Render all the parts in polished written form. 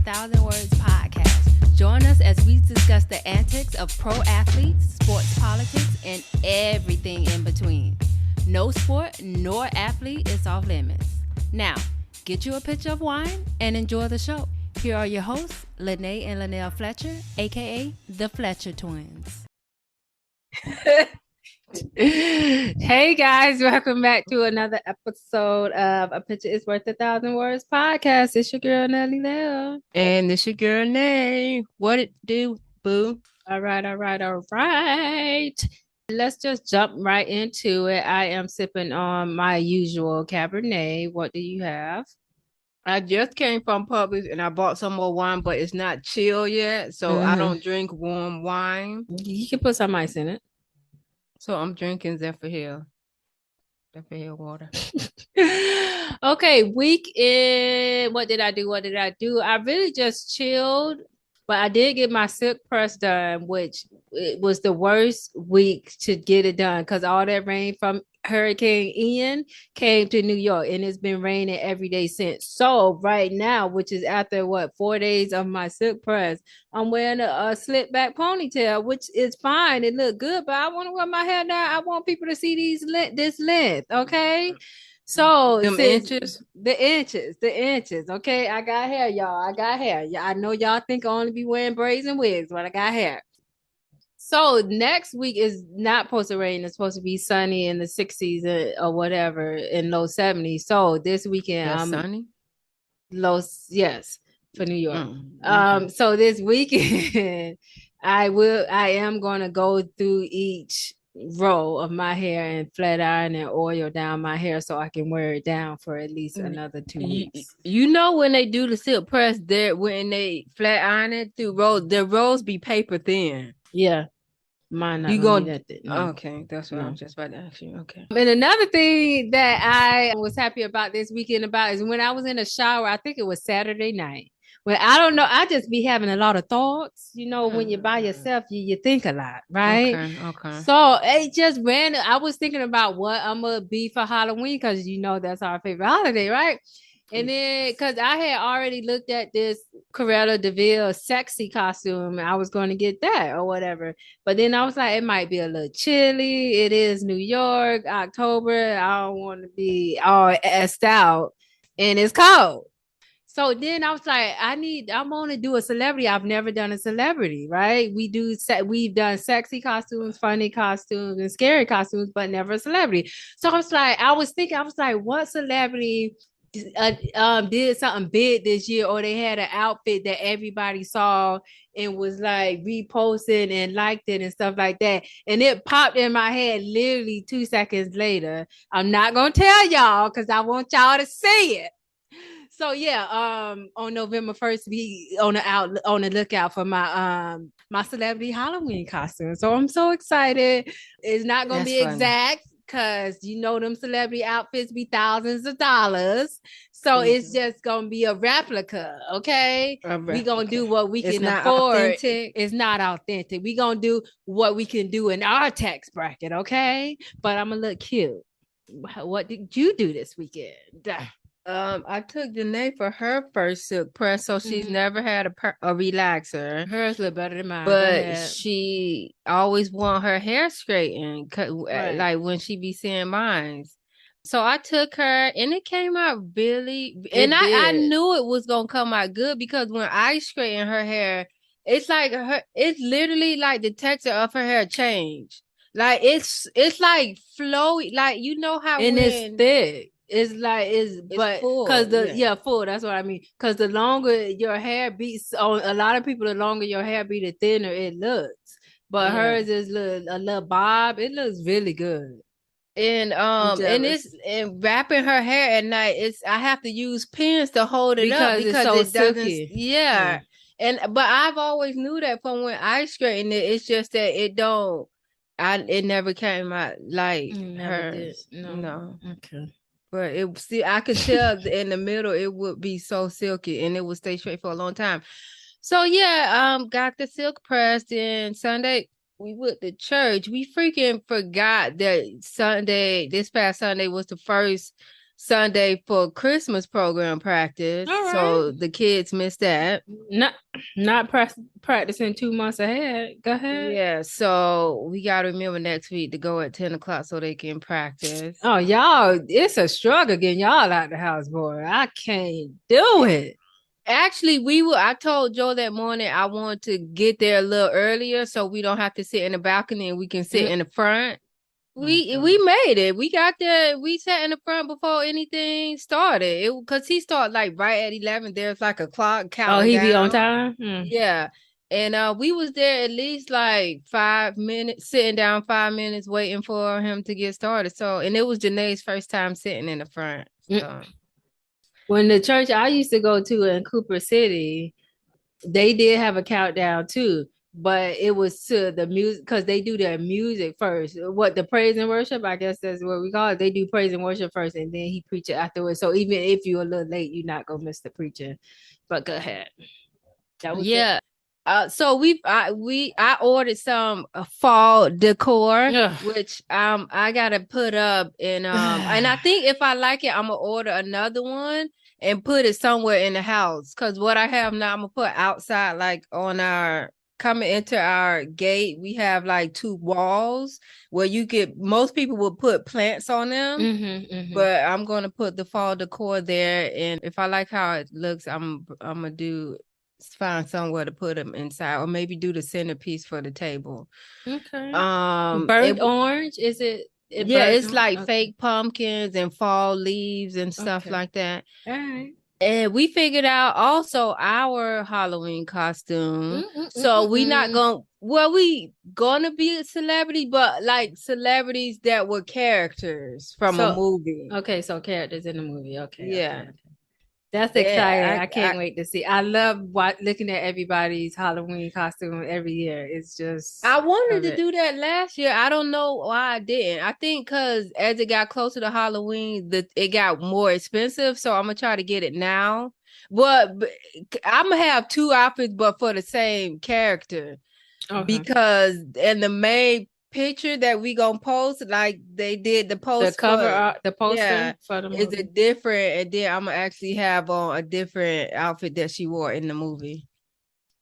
Thousand Words podcast. Join us as we discuss the antics of pro athletes, sports politics, and everything in between. No sport nor athlete is off limits. Now, get you a pitcher of wine and enjoy the show. Here are your hosts, Lene and Linnell Fletcher, aka the Fletcher Twins. Hey guys, welcome back to another episode of A Picture is Worth 1,000 Words podcast. It's your girl Nelly Lell. And it's your girl Nay. What it do, boo? All right. Let's just jump right into it. I am sipping on my usual Cabernet. What do you have? I just came from Publix and I bought some more wine, but it's not chill yet, so I don't drink warm wine. You can put some ice in it. So I'm drinking Zephyr Hill water. Okay, weekend. What did I do? I really just chilled, but I did get my silk press done, which it was the worst week to get it done because all that rain from Hurricane Ian came to New York, and it's been raining every day since. So right now, which is after 4 days of my silk press, I'm wearing a slip back ponytail, which is fine. It look good, but I want to wear my hair down. I want people to see this length, okay? So the inches. Okay, I got hair, y'all. I got hair. Yeah, I know y'all think I only be wearing braids and wigs, but I got hair. So next week is not supposed to rain. It's supposed to be sunny in the 60s or whatever, in low 70s. So this weekend, sunny? Yes, for New York. Okay. So this weekend, I am gonna go through each row of my hair and flat iron and oil down my hair so I can wear it down for at least another 2 weeks. You know when they do the silk press, when they flat iron it through rolls, the rolls be paper thin. Yeah. Mine not gonna be that thick. No. Okay, that's what I was just about to ask you. Okay. And another thing that I was happy about this weekend is when I was in the shower, I think it was Saturday night. Well, I don't know. I just be having a lot of thoughts. You know, when you're by yourself, you think a lot, right? Okay. So it just random. I was thinking about what I'm gonna be for Halloween because you know that's our favorite holiday, right? And then, because I had already looked at this Coretta DeVille sexy costume, I was going to get that or whatever. But then I was like, it might be a little chilly. It is New York, October. I don't want to be all assed out, and it's cold. So then I was like, I'm going to do a celebrity. I've never done a celebrity, right? We've done sexy costumes, funny costumes, and scary costumes, but never a celebrity. So I was like, what celebrity did something big this year, or they had an outfit that everybody saw and was like reposted and liked it and stuff like that, and it popped in my head literally 2 seconds later. I'm not gonna tell y'all because I want y'all to see it. So yeah, on November 1st, be on the lookout for my my celebrity Halloween costume. So I'm so excited. It's not gonna be exact, because you know them celebrity outfits be thousands of dollars. So it's just gonna be a replica, okay? We gonna do what we can afford. It's not authentic. We gonna do what we can do in our tax bracket, okay? But I'm gonna look cute. What did you do this weekend? I took Janae for her first silk press, so she's never had a relaxer. Hers look better than mine, but she always want her hair straightened, like when she be seeing mine. So I took her, and it came out really, and I knew it was gonna come out good because when I straighten her hair, it's literally like the texture of her hair changed. Like it's like flowy, like you know how it's thick. It's full. Because full. That's what I mean. Because the longer your hair beats on a lot of people, the longer your hair be, the thinner it looks. But hers is a little bob. It looks really good. And wrapping her hair at night, I have to use pins to hold it up because it's so silky. Yeah. But I've always knew that from when I straightened it. It's just that it never came out like hers. No. Okay. But I could tell in the middle it would be so silky and it would stay straight for a long time. So got the silk pressed, and Sunday we went to church. We freaking forgot that this past Sunday was the first Sunday for Christmas program practice. All right. So the kids missed that. Not practicing 2 months ahead. Go ahead. Yeah, so we gotta remember next week to go at 10 o'clock so they can practice. Oh, y'all, it's a struggle getting y'all out the house, boy. I can't do it. Actually, I told Joe that morning I want to get there a little earlier so we don't have to sit in the balcony and we can sit in the front. We made it. We got there. We sat in the front before anything started. Because he started like right at 11. There's like a clock counting. Oh, he be on time? Yeah. And we was there at least like 5 minutes, sitting down 5 minutes, waiting for him to get started. So, and it was Janae's first time sitting in the front. So. When the church I used to go to in Cooper City, they did have a countdown too, but it was to the music because they do their music first. What, the praise and worship? I guess that's what we call it. They do praise and worship first, and then he preaches afterwards. So even if you're a little late, you're not gonna miss the preaching. But go ahead. That was it. So I ordered some fall decor, which I gotta put up and I think if I like it, I'm gonna order another one and put it somewhere in the house. Cause what I have now, I'm gonna put outside, like on our coming into our gate, we have like 2 walls where most people will put plants on them, but I'm gonna put the fall decor there, and if I like how it looks, I'm gonna find somewhere to put them inside, or maybe do the centerpiece for the table. Okay. Burnt orange, is it? Yeah, it's like fake pumpkins and fall leaves and stuff like that. All right. And we figured out also our Halloween costume. So we gonna be a celebrity, but like celebrities that were characters from a movie. Okay, so characters in the movie. Okay. Yeah. Okay. That's exciting. I can't wait to see. I love looking at everybody's Halloween costume every year. It's just... I wanted to do that last year. I don't know why I didn't. I think because as it got closer to Halloween, it got more expensive. So I'm going to try to get it now. But I'm going to have 2 outfits, but for the same character. Okay. Because in the main picture that we gonna post, like they did the post, the cover art, the poster for the movie, is it different? And then I'm gonna actually have on a different outfit that she wore in the movie.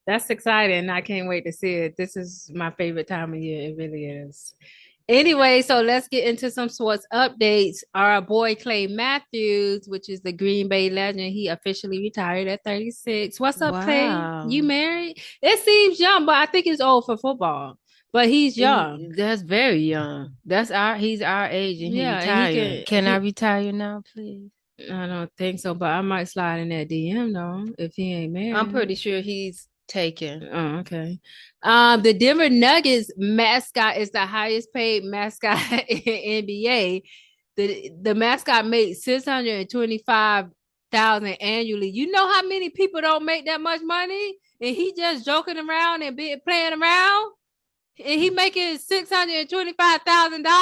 That's exciting. I can't wait to see it. This is my favorite time of year. It really is. Anyway, so let's get into some sports updates. Our boy Clay Matthews, which is the Green Bay legend, he officially retired at 36. What's up, Clay? You married? It seems young, but I think it's old for football. But he's young. That's very young. He's our age, and he retired. Can I retire now, please? I don't think so, but I might slide in that DM though if he ain't married. I'm pretty sure he's taken. Oh, okay. The Denver Nuggets mascot is the highest paid mascot in NBA. The mascot makes $625,000 annually. You know how many people don't make that much money, and he just joking around and playing around, and he making $625,000.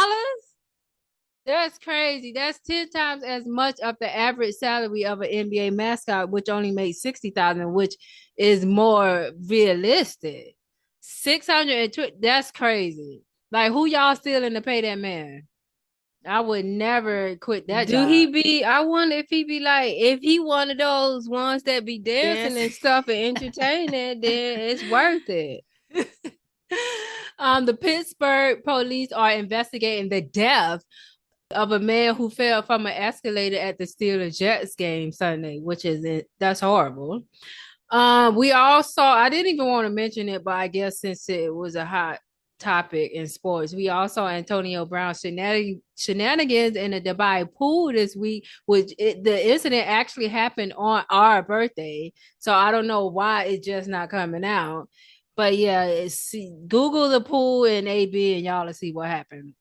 That's crazy. That's 10 times as much of the average salary of an NBA mascot, which only makes $60,000, which is more realistic. 620. That's crazy. Like, who y'all stealing to pay that man? I would never quit that job. I wonder if he one of those ones that be dancing and stuff and entertaining, then it's worth it. The Pittsburgh police are investigating the death of a man who fell from an escalator at the Steelers Jets game Sunday, that's horrible. We all saw, I didn't even want to mention it, but I guess since it was a hot topic in sports, we all saw Antonio Brown shenanigans in a Dubai pool this week, the incident actually happened on our birthday. So I don't know why it's just not coming out. But yeah, Google the pool and AB and y'all will see what happened.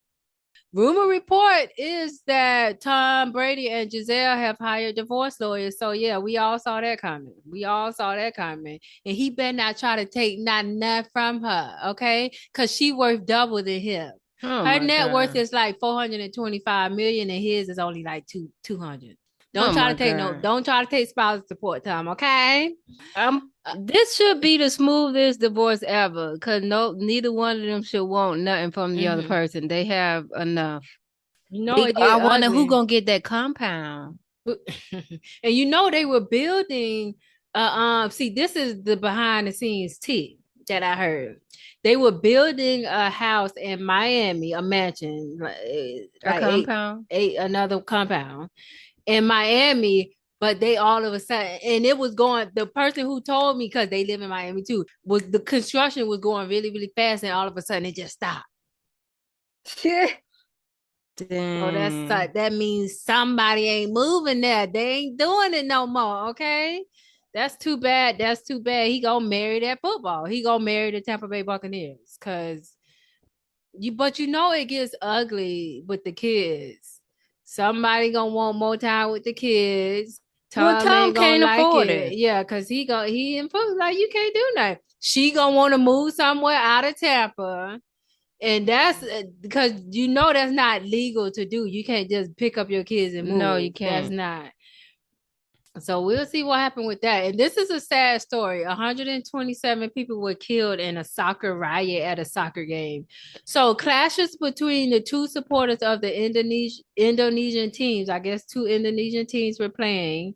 Rumor report is that Tom Brady and Giselle have hired divorce lawyers. So yeah, we all saw that coming. And he better not try to take nothing from her, okay? Because she worth double than him. Her net worth is like $425 million, and his is only like 200. Don't try to take spousal support, Tom, okay? This should be the smoothest divorce ever, because neither one of them should want nothing from the other person. They have enough. You know it I get wonder who ugly. gonna get that compound. And you know they were building see, this is the behind the scenes tea that I heard. They were building a house in Miami, a mansion, A like compound. another compound in Miami, but they all of a sudden, and it was going, the person who told me, because they live in Miami too, was the construction was going really, really fast, and all of a sudden it just stopped. So that means somebody ain't moving there. They ain't doing it no more. Okay. That's too bad. That's too bad. He gonna marry that football. He gonna marry the Tampa Bay Buccaneers. But you know it gets ugly with the kids. Somebody gonna want more time with the kids. Tom Tom ain't gonna can't like afford it. it. Yeah, cause he influenced, like, you can't do nothing. She gonna want to move somewhere out of Tampa. And that's because you know that's not legal to do. You can't just pick up your kids and move. No, you That's can't. not. So we'll see what happened with that. And this is a sad story. 127 people were killed in a soccer riot at a soccer game. So clashes between the two supporters of the Indonesian teams. I guess two Indonesian teams were playing.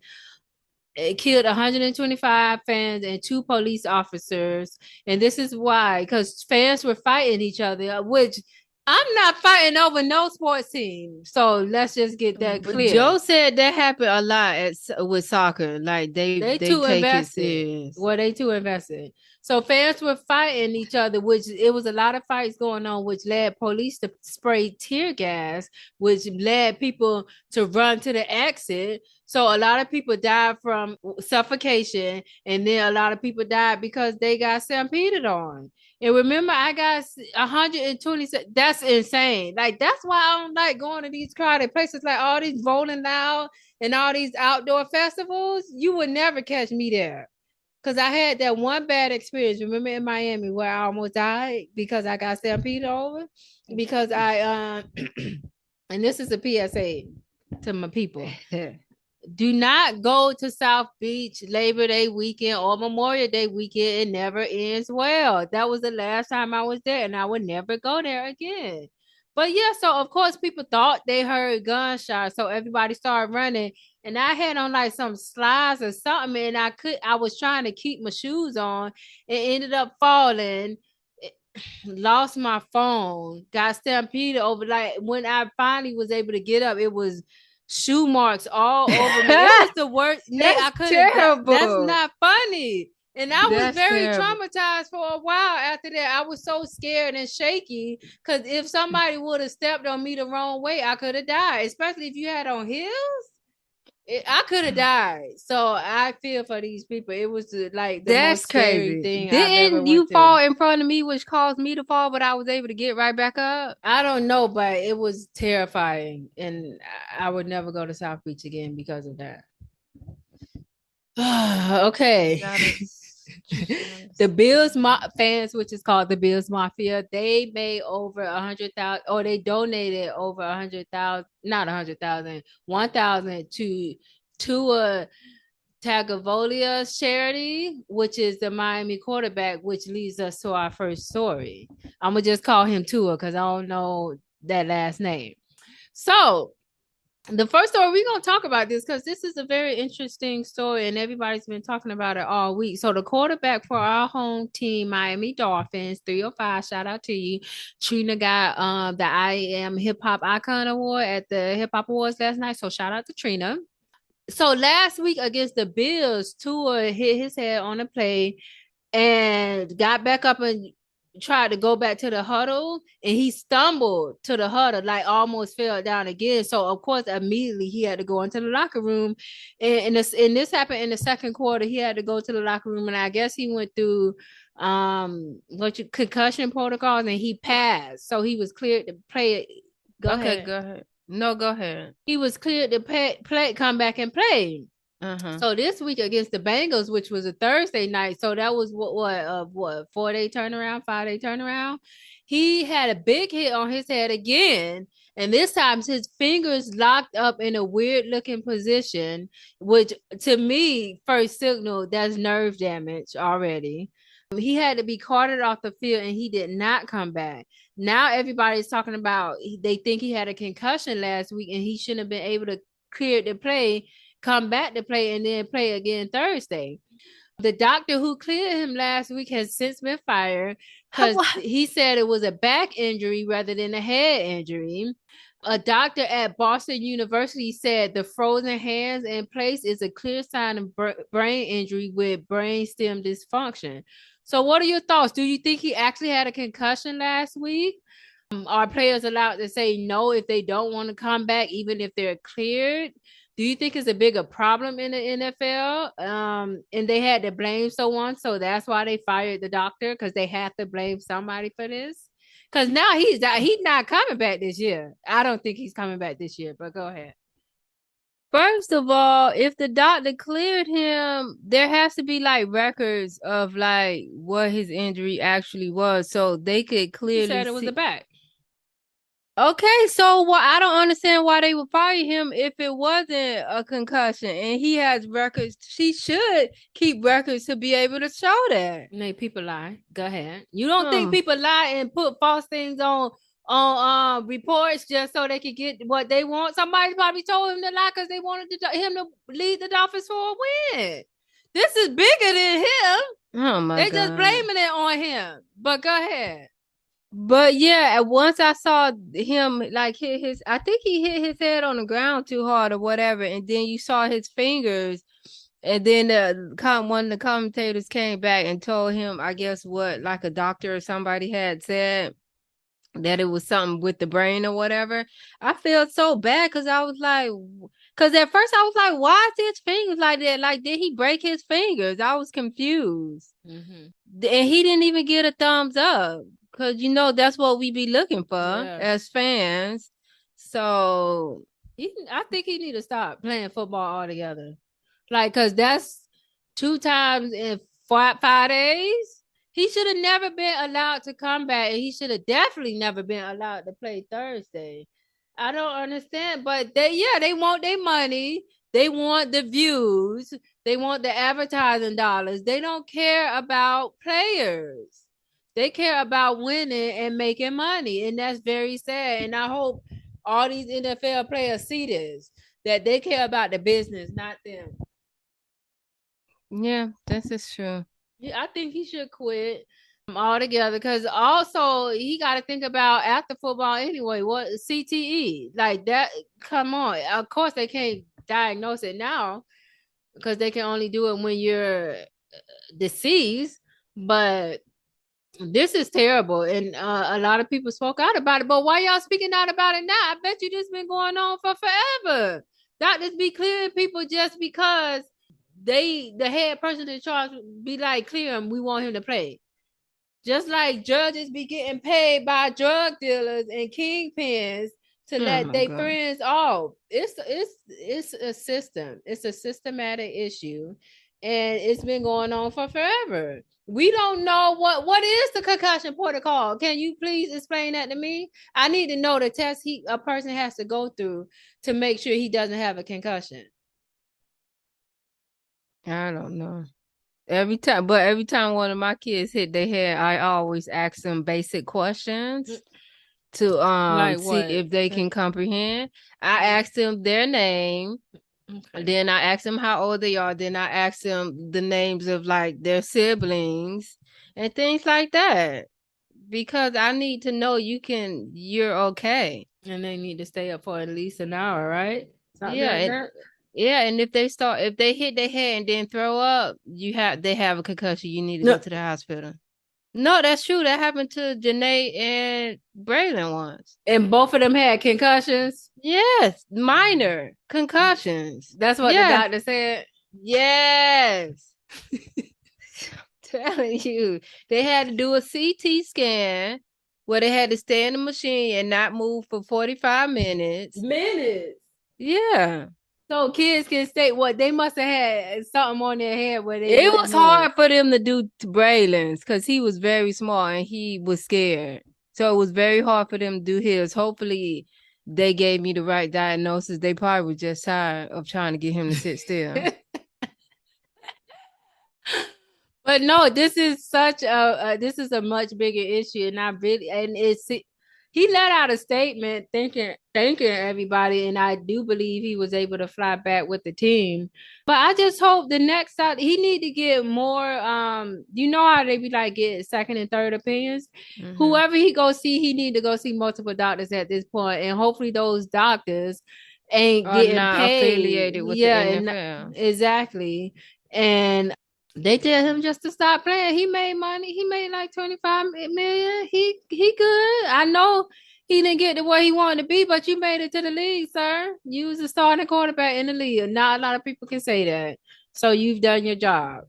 It killed 125 fans and two police officers. And this is why, because fans were fighting each other, which I'm not fighting over no sports team. So let's just get that clear. Joe said that happened a lot with soccer. Like they too take invested. it serious. Well, they too invested. So fans were fighting each other, which it was a lot of fights going on, which led police to spray tear gas, which led people to run to the exit. So a lot of people died from suffocation, and then a lot of people died because they got stampeded on. And remember, I got 120. That's insane. Like, that's why I don't like going to these crowded places, like all these Rolling Loud and all these outdoor festivals. You would never catch me there. Because I had that one bad experience, remember, in Miami, where I almost died because I got stampeded over. Because and this is a PSA to my people. Do not go to South Beach Labor Day weekend or Memorial Day weekend. It never ends well. That was the last time I was there, and I would never go there again. But yeah, so of course people thought they heard gunshots, so everybody started running. And I had on like some slides or something, and I was trying to keep my shoes on, and ended up falling. Lost my phone, got stampeded over. Like, when I finally was able to get up, it was shoe marks all over me. It was the worst. Nick, I couldn't. That's not funny. And I was very traumatized for a while after that. I was so scared and shaky because if somebody would have stepped on me the wrong way, I could have died. Especially if you had on heels. I could have died. So I feel for these people. It was like the most scary thing. Didn't you fall in front of me, which caused me to fall, but I was able to get right back up? I don't know, but it was terrifying, and I would never go to South Beach again because of that. Okay. The Bills fans, which is called the Bills Mafia, they made over 100,000, or they donated over 100,000, not 100,000, 1,000 to Tua Tagovailoa's charity, which is the Miami quarterback, which leads us to our first story. I'm gonna just call him Tua because I don't know that last name. So the first story, we're going to talk about this because this is a very interesting story and everybody's been talking about it all week. So the quarterback for our home team, Miami Dolphins, 305, shout out to you. Trina got the I Am Hip Hop Icon Award at the Hip Hop Awards last night. So shout out to Trina. So last week against the Bills, Tua hit his head on a play and got back up and tried to go back to the huddle, and he stumbled to the huddle, like almost fell down again. So of course immediately he had to go into the locker room, and this happened in the second quarter. He had to go to the locker room, and I guess he went through concussion protocols, and he passed, so he was cleared to play. Go ahead. No, go ahead. He was cleared to play, come back and play. So this week against the Bengals, which was a Thursday night, so that was what 4-day turnaround, 5-day turnaround. He had a big hit on his head again, and this time his fingers locked up in a weird looking position, which to me first signal that's nerve damage already. He had to be carted off the field and he did not come back. Now everybody's talking about they think he had a concussion last week and he shouldn't have been able to clear the play, come back to play, and then play again Thursday. The doctor who cleared him last week has since been fired because he said it was a back injury rather than a head injury. A doctor at Boston University said the frozen hands in place is a clear sign of brain injury with brainstem dysfunction. So what are your thoughts? Do you think he actually had a concussion last week? Are players allowed to say no if they don't want to come back, even if they're cleared? Do you think it's a bigger problem in the NFL? And they had to blame someone, so that's why they fired the doctor, because they have to blame somebody for this. Because now he's not coming back this year. I don't think he's coming back this year, but go ahead. First of all, if the doctor cleared him, there has to be like records of like what his injury actually was, so they could clearly He said it was a back. Okay, so I don't understand why they would fire him if it wasn't a concussion and he has records. She should keep records to be able to show that. No, people lie. Go ahead. You don't think people lie and put false things on reports just so they could get what they want? Somebody probably told him to lie because they wanted him to lead the Dolphins for a win. This is bigger than him. Oh my God. They just blaming it on him. But go ahead. But yeah, once I saw him like hit I think he hit his head on the ground too hard or whatever, and then you saw his fingers, and then one of the commentators came back and told him, I guess like a doctor or somebody had said that it was something with the brain or whatever. I felt so bad because I was like, because at first I was like, why is his fingers like that? Like, did he break his fingers? I was confused. And he didn't even get a thumbs up. Because, that's what we be looking for as fans. So I think he need to stop playing football altogether. Like, because that's 2 times in 5 days. He should have never been allowed to come back. And he should have definitely never been allowed to play Thursday. I don't understand. But they want their money. They want the views. They want the advertising dollars. They don't care about players. They care about winning and making money, and that's very sad. And I hope all these NFL players see this, that they care about the business, not them. Yeah, this is true. Yeah, I think he should quit altogether, because also he got to think about after football anyway. What CTE like that? Come on, of course they can't diagnose it now because they can only do it when you're deceased, but this is terrible, and a lot of people spoke out about it. But why y'all speaking out about it now? I bet you this been going on for forever. Doctors be clearing people just because the head person in charge be like, clear him, we want him to play. Just like judges be getting paid by drug dealers and kingpins to let their friends off. It's a system. It's a systematic issue, and it's been going on for forever. We don't know what is the concussion protocol. Can you please explain that to me? I need to know the test a person has to go through to make sure he doesn't have a concussion. I don't know. Every time one of my kids hit their head, I always ask them basic questions to like see if they can comprehend. I ask them their name. Okay. Then I ask them how old they are. Then I ask them the names of like their siblings and things like that, because I need to know you're okay. And they need to stay up for at least an hour, right? And if they hit their head and then throw up, they have a concussion. You need to go to the hospital. No, that's true. That happened to Janae and Braylon once. And both of them had concussions? Yes, minor concussions. That's what the doctor said? Yes. I'm telling you. They had to do a CT scan where they had to stay in the machine and not move for 45 minutes. Minutes? Yeah. So kids can say what they must have had something on their head where it was hard for them to do to Braylon's because he was very small and he was scared. So it was very hard for them to do his. Hopefully they gave me the right diagnosis. They probably were just tired of trying to get him to sit still. But no, this is such this is a much bigger issue, and I really and it's he let out a statement thanking everybody, and I do believe he was able to fly back with the team. But I just hope the next time he need to get more. You know how they be like get second and third opinions. Mm-hmm. Whoever he go see, he need to go see multiple doctors at this point, and hopefully those doctors ain't getting not paid. Affiliated with the NFL. Exactly. And they tell him just to stop playing. He made money. He made like 25 million. He good. I know he didn't get to where he wanted to be, but you made it to the league, sir. You was a starting quarterback in the league. Not a lot of people can say that. So you've done your job.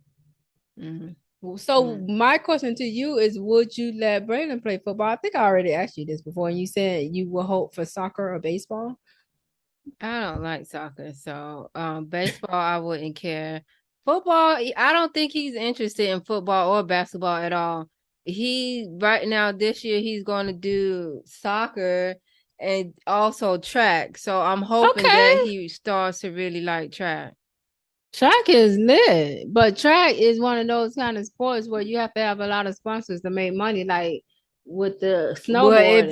Mm-hmm. So my question to you is, would you let Braylon play football? I think I already asked you this before, and you said you will hope for soccer or baseball. I don't like soccer, so baseball I wouldn't care. Football, I don't think he's interested in football or basketball at all. He right now this year he's going to do soccer and also track. So I'm hoping that he starts to really like track. Track is lit, but track is one of those kind of sports where you have to have a lot of sponsors to make money, like with the snowboarding. Well,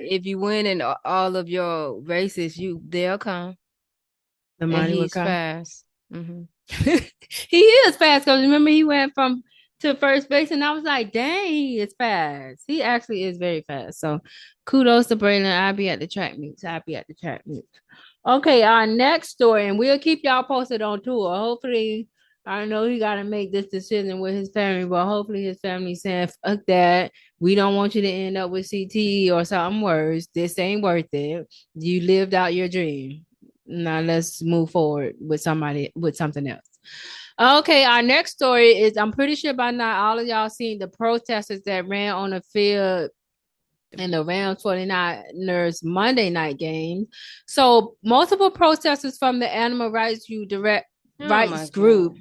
if you win in all of your races, they'll come. The money will come. Fast. Mm-hmm. He is fast because remember he went to first base, and I was like, dang, he is fast. He actually is very fast. So kudos to Braylon. I'll be at the track meets. Okay, our next story, and we'll keep y'all posted on Tua. Hopefully, I know he got to make this decision with his family, but hopefully his family saying, fuck that. We don't want you to end up with CT or something worse. This ain't worth it. You lived out your dream. Now let's move forward with something else. Okay, our next story is, I'm pretty sure by now all of y'all seen the protesters that ran on the field in the Rams 49ers Monday night game. So multiple protesters from the animal rights group,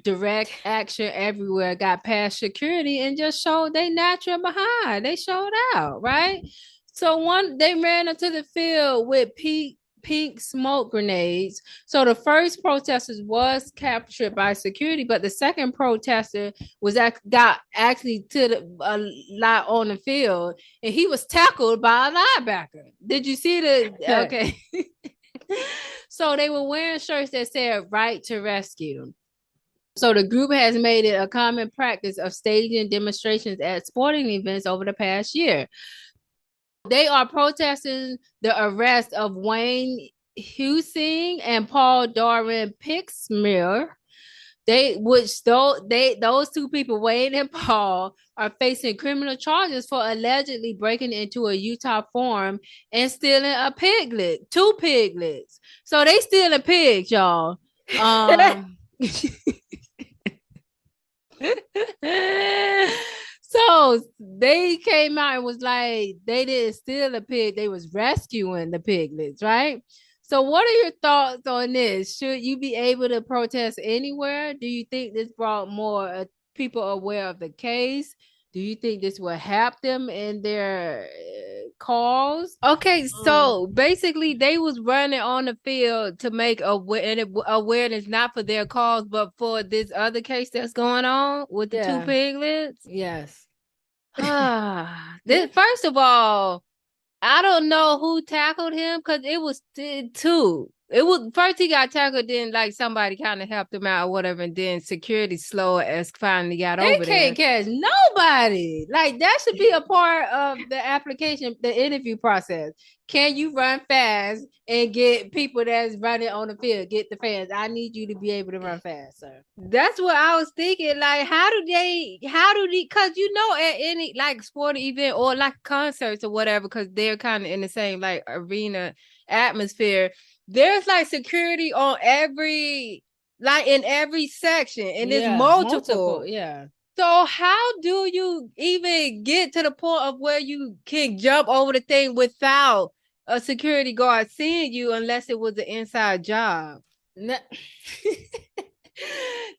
Direct Action Everywhere, got past security and just showed they natural behind. They showed out, right? So they ran into the field with pink smoke grenades. So the first protesters was captured by security, but the second protester got actually to a lot on the field, and he was tackled by a linebacker. Did you see the? Okay. So they were wearing shirts that said "Right to Rescue." So the group has made it a common practice of staging demonstrations at sporting events over the past year. They are protesting the arrest of Wayne Husing and Paul Doran Pixmere. Those two people, Wayne and Paul, are facing criminal charges for allegedly breaking into a Utah farm and stealing a piglet, 2 piglets. So they stealing pigs, y'all. So they came out and was like, they didn't steal a pig, they was rescuing the piglets, right? So what are your thoughts on this? Should you be able to protest anywhere? Do you think this brought more people aware of the case? Do you think this will help them in their cause? Okay, so basically they was running on the field to make awareness, not for their cause, but for this other case that's going on with the 2 piglets. Yes. First of all, I don't know who tackled him because it was 2. It was first he got tackled, then like somebody kind of helped him out or whatever, and then security slow as finally got over there. They can't catch nobody. Like that should be a part of the application, the interview process. Can you run fast and get people that's running on the field, get the fans? I need you to be able to run fast, sir. That's what I was thinking. Like, how do they, because at any like sporting event or like concerts or whatever, because they're kind of in the same like arena atmosphere, there's like security on in every section, and it's multiple. Yeah. So how do you even get to the point of where you can jump over the thing without a security guard seeing you, unless it was an inside job?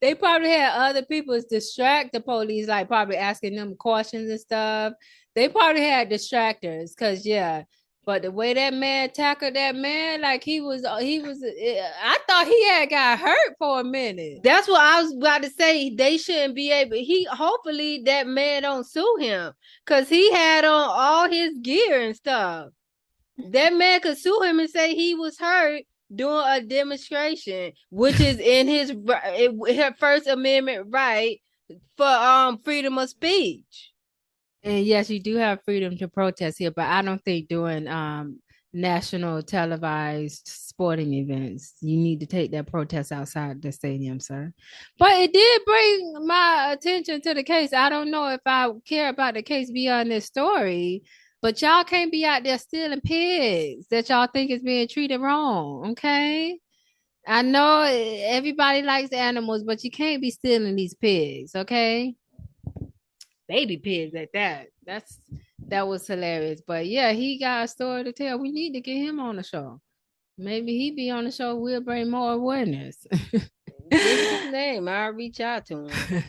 They probably had other people distract the police, like probably asking them questions and stuff. They probably had distractors because But the way that man tackled that man, like he was, I thought he had got hurt for a minute. That's what I was about to say. They shouldn't be able. Hopefully that man don't sue him, because he had on all his gear and stuff. That man could sue him and say he was hurt doing a demonstration, which is in his First Amendment right for freedom of speech. And yes, you do have freedom to protest here, but I don't think doing national televised sporting events, you need to take that protest outside the stadium, sir. But it did bring my attention to the case. I don't know if I care about the case beyond this story, but y'all can't be out there stealing pigs that y'all think is being treated wrong, okay? I know everybody likes animals, but you can't be stealing these pigs, okay? Baby pigs at that. That was hilarious. But yeah, he got a story to tell. We need to get him on the show. Maybe he be on the show. We'll bring more awareness. Give his name. I'll reach out to him.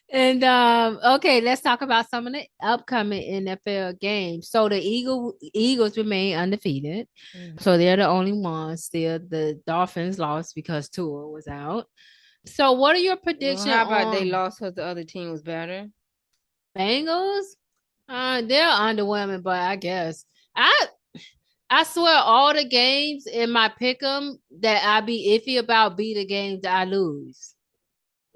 And okay, let's talk about some of the upcoming NFL games. So the Eagles remain undefeated. So they're the only ones still. The Dolphins lost because Tua was out. So what are your predictions? Well, how about they lost because the other team was better? Bengals? They're underwhelming, but I guess I swear all the games in my pick'em that I be iffy about be the games that I lose.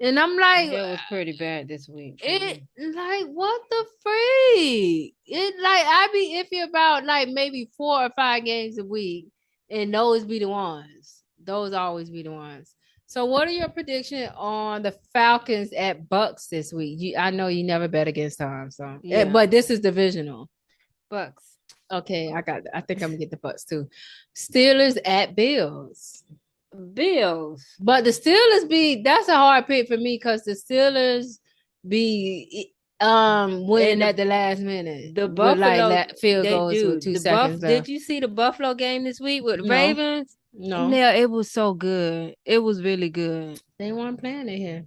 And I'm like, that was pretty bad this week. It like what the freak? It like I be iffy about like maybe 4 or 5 games a week, and those be the ones. Those always be the ones. So what are your predictions on the Falcons at Bucks this week? I know you never bet against them, so yeah. But this is divisional. Bucks. Okay, I think I'm gonna get the Bucks too. Steelers at Bills. Bills. But the Steelers that's a hard pick for me because the Steelers be winning at the last minute. The Buffalo field goals with 2 seconds left. Did you see the Buffalo game this week with the Ravens? No. Yeah, it was so good. It was really good. They weren't playing it here.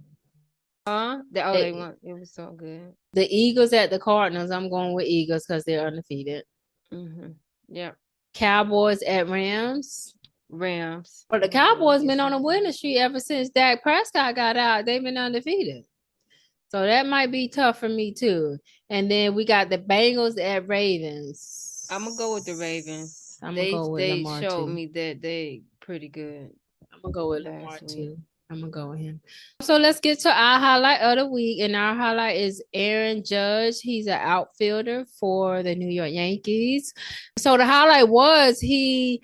They weren't. It was so good. The Eagles at the Cardinals. I'm going with Eagles because they're undefeated. Mm-hmm. Yeah. Cowboys at Rams. But the Cowboys been on a winning streak ever since Dak Prescott got out. They've been undefeated. So that might be tough for me too. And then we got the Bengals at Ravens. I'm going to go with the Ravens. They showed me that they pretty good. I'm going to go with Lamar too. I'm going to go with him. So let's get to our highlight of the week. And our highlight is Aaron Judge. He's an outfielder for the New York Yankees. So the highlight was he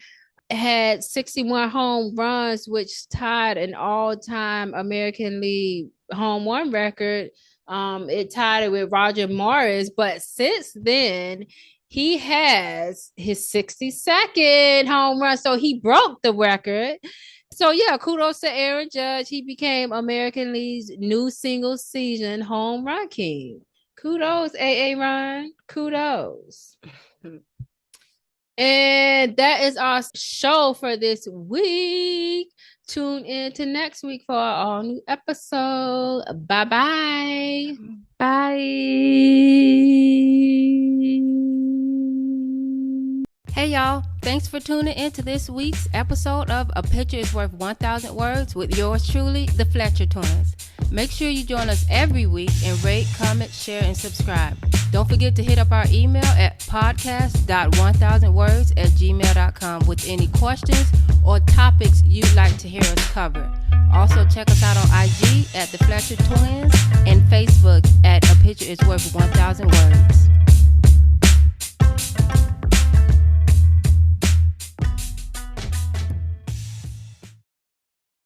had 61 home runs, which tied an all-time American League home run record. It tied it with Roger Maris. But since then, he has his 62nd home run. So he broke the record. So, yeah, kudos to Aaron Judge. He became American League's new single season home run king. Kudos, A.A. Ryan. Kudos. And that is our show for this week. Tune in to next week for our all-new episode. Bye-bye. Bye. Hey y'all, thanks for tuning in to this week's episode of A Picture is Worth 1,000 Words with yours truly, the Fletcher Twins. Make sure you join us every week and rate, comment, share, and subscribe. Don't forget to hit up our email at podcast.1000words@gmail.com with any questions or topics you'd like to hear us cover. Also check us out on IG at the Fletcher Twins and Facebook at A Picture is Worth 1,000 Words.